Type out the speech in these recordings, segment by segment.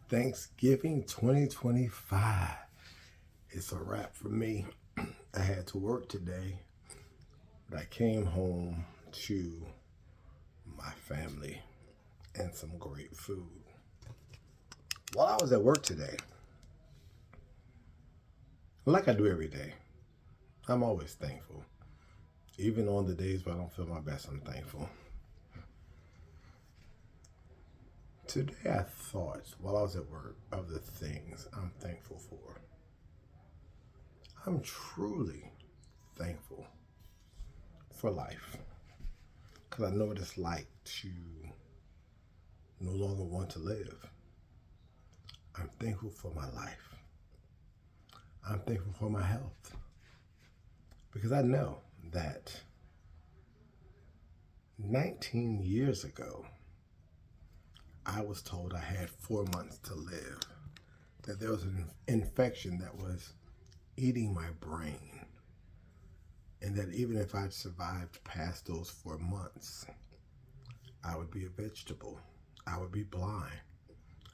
Thanksgiving 2025. It's a wrap for me. I had to work today, but I came home to my family and some great food. While I was at work today, like I do every day, I'm always thankful. Even on the days where I don't feel my best, I'm thankful. Today I thought, while I was at work, of the things I'm thankful for. I'm truly thankful for life because I know what it's like to no longer want to live. I'm thankful for my life. I'm thankful for my health because I know that 19 years ago, I was told I had 4 months to live, that there was an infection that was eating my brain, and that even if I'd survived past those 4 months, I would be a vegetable. I would be blind.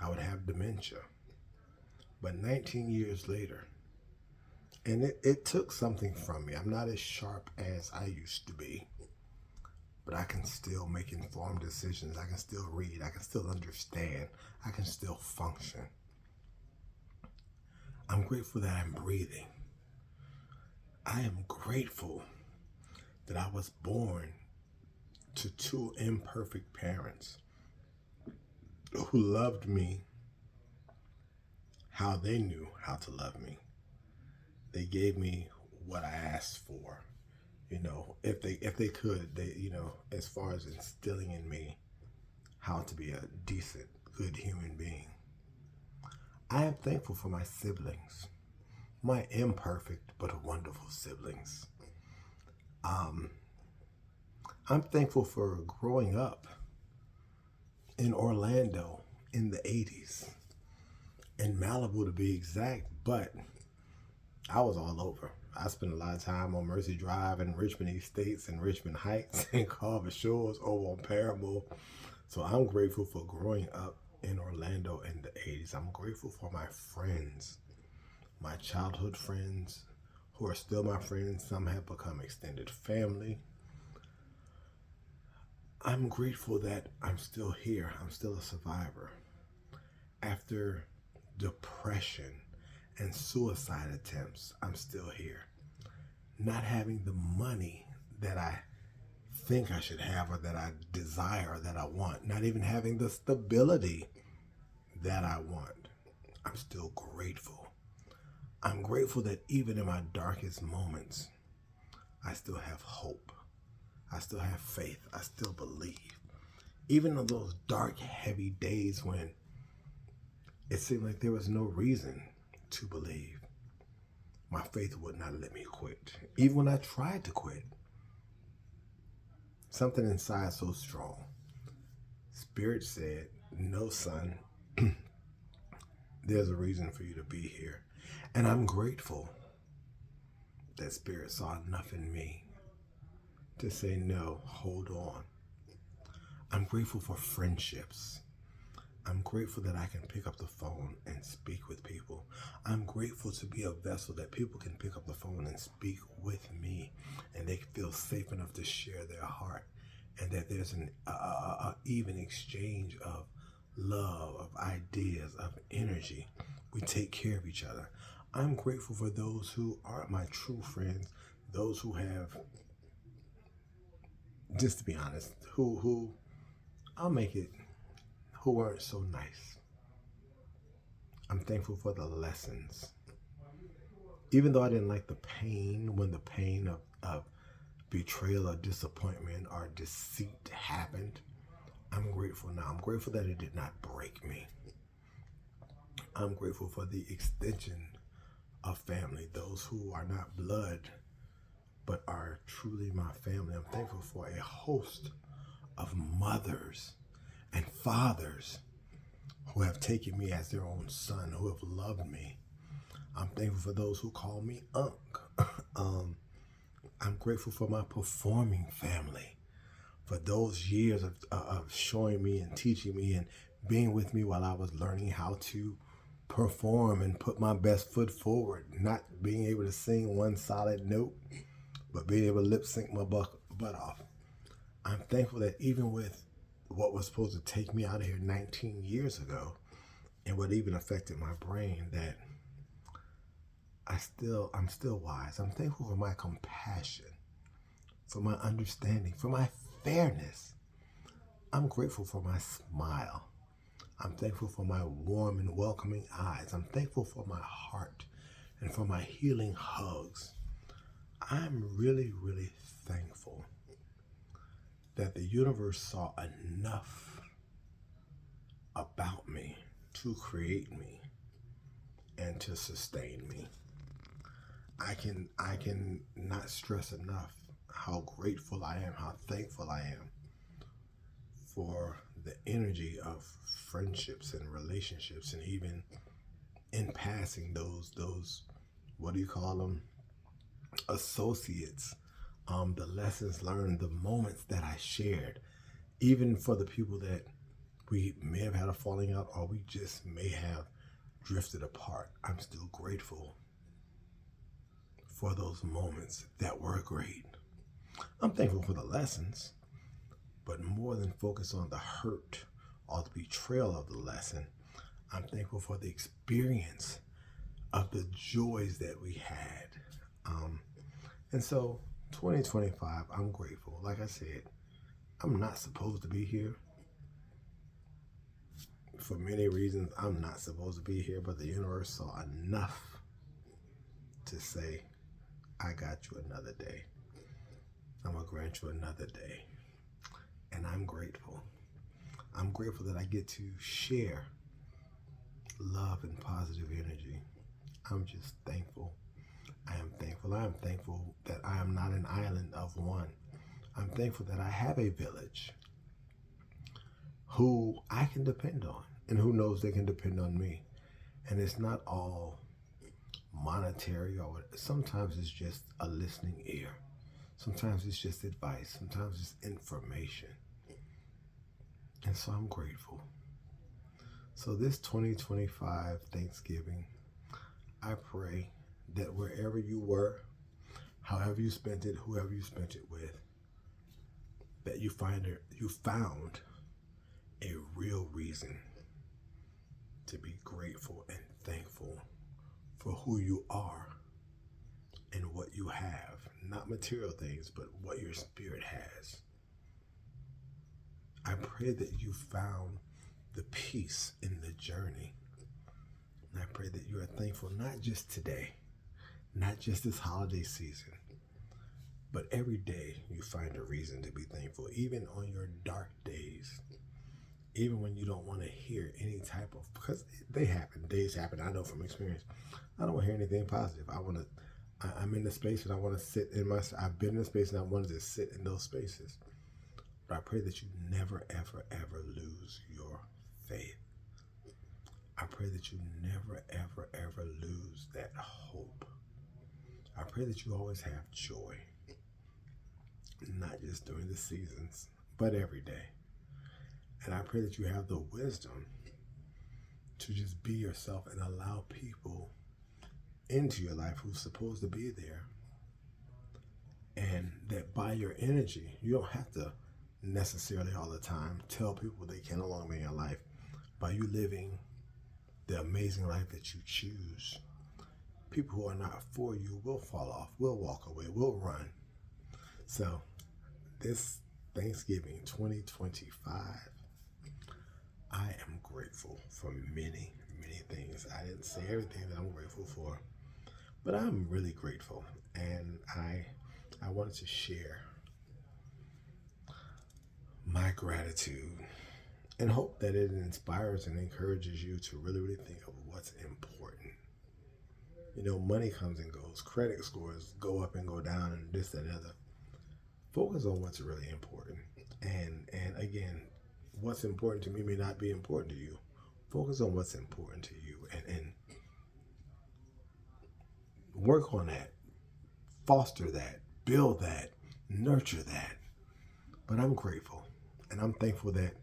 I would have dementia. But 19 years later, and it took something from me. I'm not as sharp as I used to be, but I can still make informed decisions. I can still read. I can still understand. I can still function. I'm grateful that I'm breathing. I am grateful that I was born to two imperfect parents who loved me how they knew how to love me. They gave me what I asked for. If they could, as far as instilling in me how to be a decent, good human being. I am thankful for my siblings, my imperfect but wonderful siblings. I'm thankful for growing up in Orlando in the 80s, in Malibu to be exact, but I was all over. I spent a lot of time on Mercy Drive and Richmond Estates and Richmond Heights and Carver Shores over on Paramount. So I'm grateful for growing up in Orlando in the 80s. I'm grateful for my friends, my childhood friends who are still my friends. Some have become extended family. I'm grateful that I'm still here. I'm still a survivor. After depression and suicide attempts, I'm still here. Not having the money that I think I should have or that I desire or that I want. Not even having the stability that I want. I'm still grateful. I'm grateful that even in my darkest moments, I still have hope. I still have faith. I still believe. Even on those dark, heavy days when it seemed like there was no reason to believe, my faith would not let me quit. Even when I tried to quit, something inside so strong. Spirit said, no, son, there's a reason for you to be here. And I'm grateful that Spirit saw enough in me to say, no, hold on. I'm grateful for friendships. I'm grateful that I can pick up the phone and speak with people. I'm grateful to be a vessel that people can pick up the phone and speak with me, and they feel safe enough to share their heart, and that there's an even exchange of love, of ideas, of energy. We take care of each other. I'm grateful for those who aren't my true friends, those who have, just to be honest, who I'll make it, who weren't so nice. I'm thankful for the lessons. Even though I didn't like the pain, when the pain of betrayal or disappointment or deceit happened, I'm grateful now. I'm grateful that it did not break me. I'm grateful for the extension of family, those who are not blood but are truly my family. I'm thankful for a host of mothers and fathers who have taken me as their own son, who have loved me. I'm thankful for those who call me Unc. I'm grateful for my performing family, for those years of showing me and teaching me and being with me while I was learning how to perform and put my best foot forward, not being able to sing one solid note, but being able to lip sync my butt off. I'm thankful that even with what was supposed to take me out of here 19 years ago, and what even affected my brain, that I'm still wise. I'm thankful for my compassion, for my understanding, for my fairness. I'm grateful for my smile. I'm thankful for my warm and welcoming eyes. I'm thankful for my heart and for my healing hugs. I'm really, really thankful that the universe saw enough about me to create me and to sustain me. I can not stress enough how grateful I am, how thankful I am for the energy of friendships and relationships, and even in passing those what do you call them, associates, the lessons learned, the moments that I shared, even for the people that we may have had a falling out or we just may have drifted apart. I'm still grateful for those moments that were great. I'm thankful for the lessons, but more than focus on the hurt or the betrayal of the lesson, I'm thankful for the experience of the joys that we had. And so 2025, I'm grateful. Like I said, I'm not supposed to be here. For many reasons, I'm not supposed to be here, but the universe saw enough to say, I got you another day. I'm going to grant you another day. And I'm grateful. I'm grateful that I get to share love and positive energy. I'm just thankful. I am thankful. I am thankful that I am not an island of one. I'm thankful that I have a village who I can depend on, and who knows they can depend on me. And it's not all monetary, or sometimes it's just a listening ear. Sometimes it's just advice. Sometimes it's information. And so I'm grateful. So this 2025 Thanksgiving, I pray that wherever you were, however you spent it, whoever you spent it with, that you found a real reason to be grateful and thankful for who you are and what you have. Not material things, but what your spirit has. I pray that you found the peace in the journey. And I pray that you are thankful not just today, not just this holiday season, but every day you find a reason to be thankful, even on your dark days, even when you don't want to hear any type of, because they happen, days happen, I know from experience. I don't want to hear anything positive. I'm in the space and I want to sit in I've been in the space and I wanted to sit in those spaces. But I pray that you never, ever, ever lose your faith. I pray that you never, ever, ever lose that hope. I pray that you always have joy, not just during the seasons, but every day. And I pray that you have the wisdom to just be yourself and allow people into your life who's supposed to be there. And that by your energy, you don't have to necessarily all the time tell people they can no longer be in your life. By you living the amazing life that you choose, people who are not for you will fall off, will walk away, will run. So this Thanksgiving 2025, I am grateful for many, many things. I didn't say everything that I'm grateful for, but I'm really grateful. And I wanted to share my gratitude and hope that it inspires and encourages you to really, really think of what's important. You know, money comes and goes. Credit scores go up and go down and this, that, and the other. Focus on what's really important. And again, what's important to me may not be important to you. Focus on what's important to you and work on that. Foster that. Build that. Nurture that. But I'm grateful. And I'm thankful that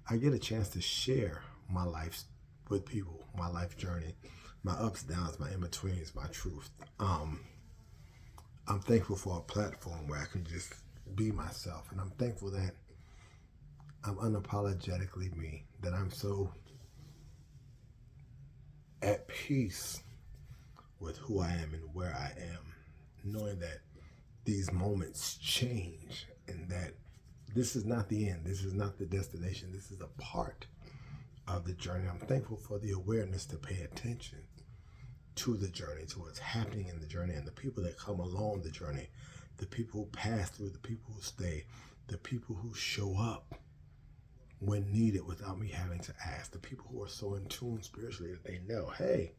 I get a chance to share my life with people, my life journey, my ups, downs, my in-betweens, my truth. I'm thankful for a platform where I can just be myself. And I'm thankful that I'm unapologetically me, that I'm so at peace with who I am and where I am, knowing that these moments change and that this is not the end. This is not the destination. This is a part of the journey. I'm thankful for the awareness to pay attention to the journey, to what's happening in the journey, and the people that come along the journey, the people who pass through, the people who stay, the people who show up when needed without me having to ask, the people who are so in tune spiritually that they know, hey,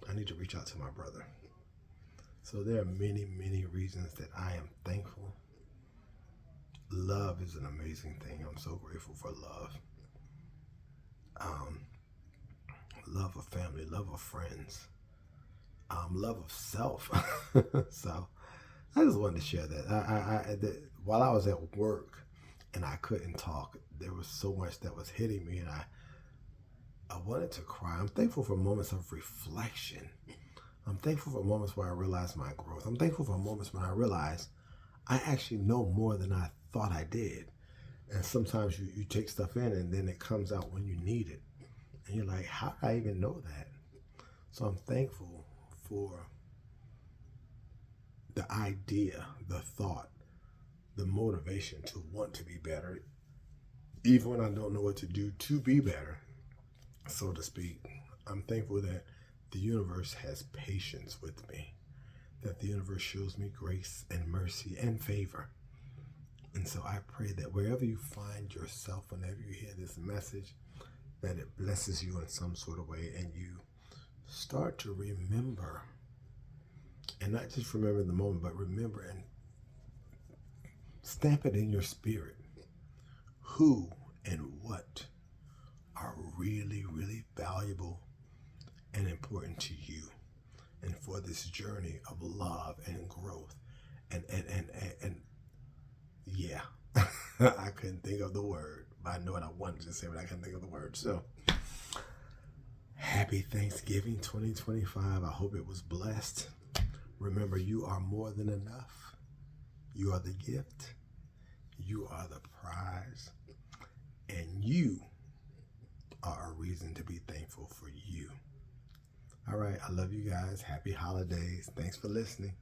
I need to reach out to my brother. So there are many, many reasons that I am thankful. Love is an amazing thing. I'm so grateful for love. Love of family, love of friends, love of self. So I just wanted to share that. While I was at work and I couldn't talk, there was so much that was hitting me, and I wanted to cry. I'm thankful for moments of reflection. I'm thankful for moments where I realized my growth. I'm thankful for moments when I realized I actually know more than I thought I did. And sometimes you take stuff in and then it comes out when you need it. And you're like, how did I even know that? So I'm thankful for the idea, the thought, the motivation to want to be better, even when I don't know what to do to be better, so to speak. I'm thankful that the universe has patience with me, that the universe shows me grace and mercy and favor. And so I pray that wherever you find yourself, whenever you hear this message, that it blesses you in some sort of way and you start to remember, and not just remember in the moment, but remember and stamp it in your spirit, who and what are really, really valuable and important to you, and for this journey of love and growth. And yeah, I couldn't think of the word, but I know what I wanted to say, but I couldn't think of the word. So happy Thanksgiving 2025. I hope it was blessed. Remember, you are more than enough. You are the gift. You are the prize. And you are a reason to be thankful for you. All right. I love you guys. Happy holidays. Thanks for listening.